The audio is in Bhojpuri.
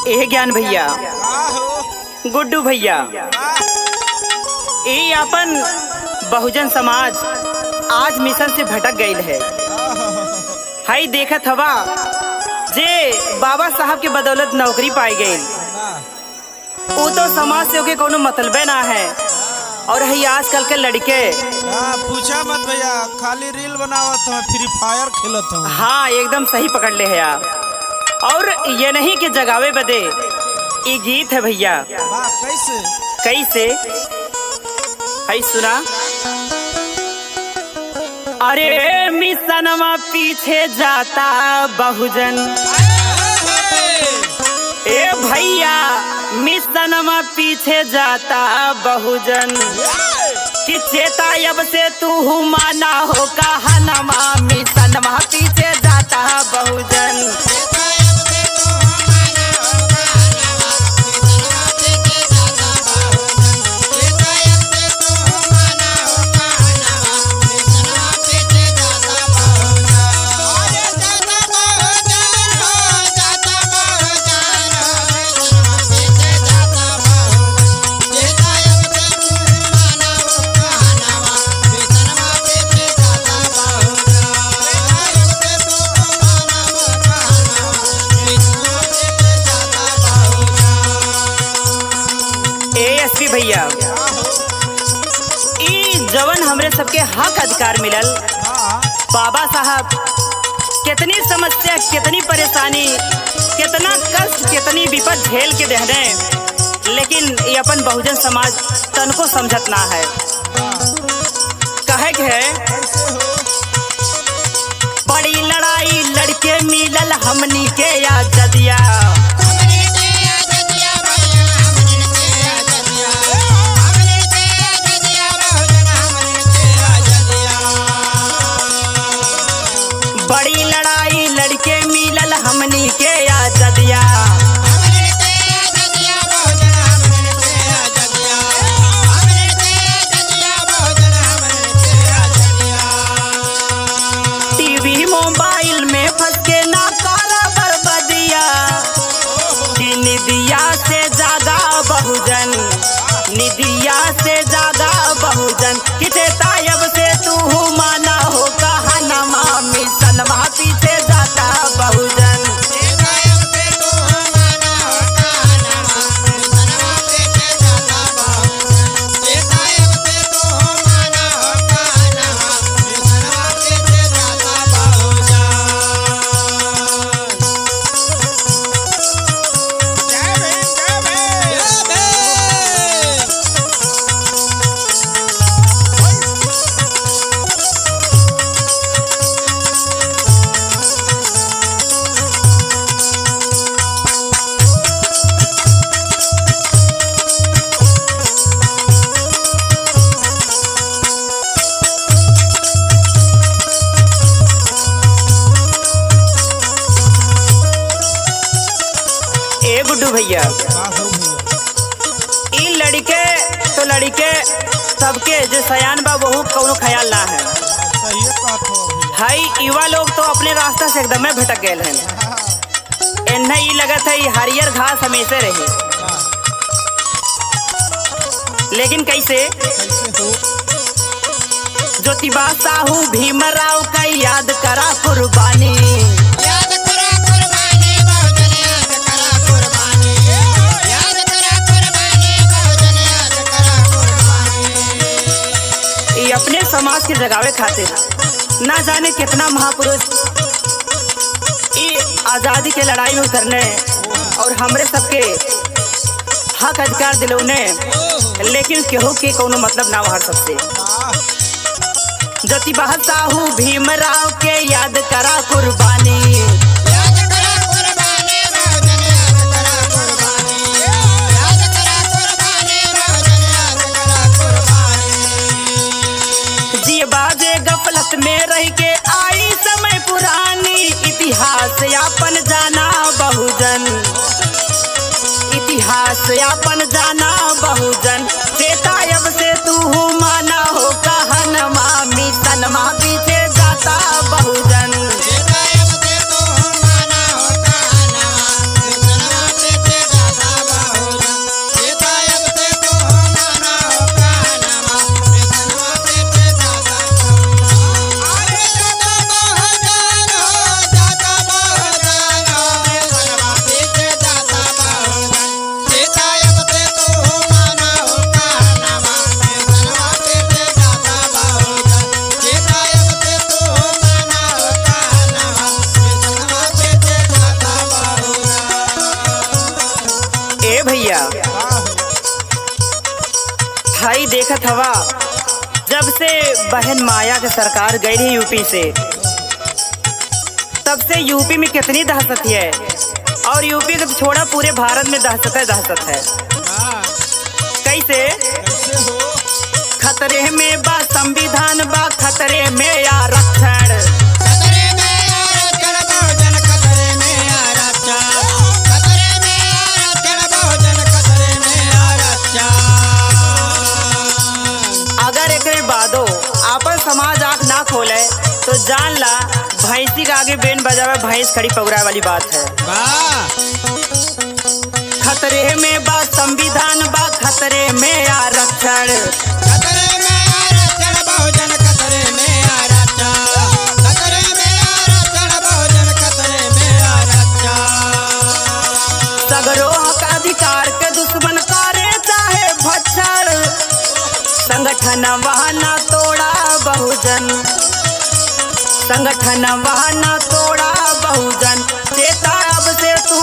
ए ज्ञान भैया, गुड्डू भैया, ये अपन बहुजन समाज आज मिशन से भटक गईल है। हाई देखत हवा जे बाबा साहब के बदौलत नौकरी पाई गई, वो तो समाज से ओके कोनो मतलबे ना है। और है आजकल के लड़के पूछा मत भैया, खाली रील बनावत हूँ, फ्री फायर खेलत हूँ। हाँ एकदम सही पकड़ ले है यार। और ये नहीं कि जगावे बदे ये गीत है भैया। कैसे कैसे है सुना। अरे मिशनमा पीछे जाता बहुजन, ए भैया मिशनमा पीछे जाता बहुजन, कि चेता अब से तू माना हो कहनमा, मिशनमा पीछे जाता बहुजन। भैया ई जवन हमरे सबके हक अधिकार मिलल, बाबा साहब कितनी समस्या, कितनी परेशानी, कितना कष्ट, कितनी विपद झेल के देहने, लेकिन ये अपन बहुजन समाज तनको समझत ना है। कहे है बड़ी लड़ाई लड़के मिलल हमनी के आजादिया, बड़ी लड़ाई लड़के मिलल हमनी के आजादिया। टीवी मोबाइल में फंस के ना काला बर्बादिया, कि निदिया से जागा बहुजन, निदिया से जागा बहुजन, कि तायब से तू माना हो कहनमा, मिशनमा पीछे जाता बहुजन। गुड्डू भैया, ई लड़के तो लड़के सबके जो सयान बा वहू कौनो ख्याल ना है। हाई युवा लोग तो अपने रास्ता से एकदम भटक गए हैं। इन्हें ई लगत है हरियर घास हमेशा रहे, लेकिन कैसे ज्योतिबा साहू भीमराव का याद करा कुर्बानी, अपने समाज के जगावे खातिर ना जाने कितना महापुरुष ये आजादी के लड़ाई में उतरने और हमरे सबके हक अधिकार दिलौने, लेकिन केहू के कोनो मतलब ना बाहर सबसे। ज्योतिबा साहू भीमराव के याद करा कुर्बानी, बाजे गफलत में रह के आई समय पुरानी, इतिहास यापन जाना बहुजन, इतिहास यापन जाना बहुजन, चेतायब से तू माना हो कहनमा, मिशनमा पीछे जाता बहुजन। भाई देखत हवा, जब से बहन माया के सरकार गई रही यूपी से, तब से यूपी में कितनी दहशत है। और यूपी को छोड़ा पूरे भारत में दहशत है। हाँ, कैसे? कैसे हो? खतरे में बा संविधान, बा खतरे में आरक्षण। खतरे में आरक्षण, बहुजन खतरे में आरक्षण। खतरे में आरक्षण, बहुजन खतरे में आरक्षण। अगर एक बादो आपन समाज आँख ना खोले तो जान ला भैंसी के आगे बेन बजावे भैंस खड़ी पगुराए वाली बात है। वाह, खतरे में बा संविधान, बा खतरे में आरक्षण। खतरे में आरक्षण, बहुजन खतरे में आरक्षण। खतरे में आरक्षण, बहुजन खतरे में आरक्षण। सगरो हक अधिकार के दुश्मन करे चाहे भक्षण, संगठन वहाना तोड़ा बहुजन, संगठन वहाना तोड़ा बहुजन। चेता अब से तू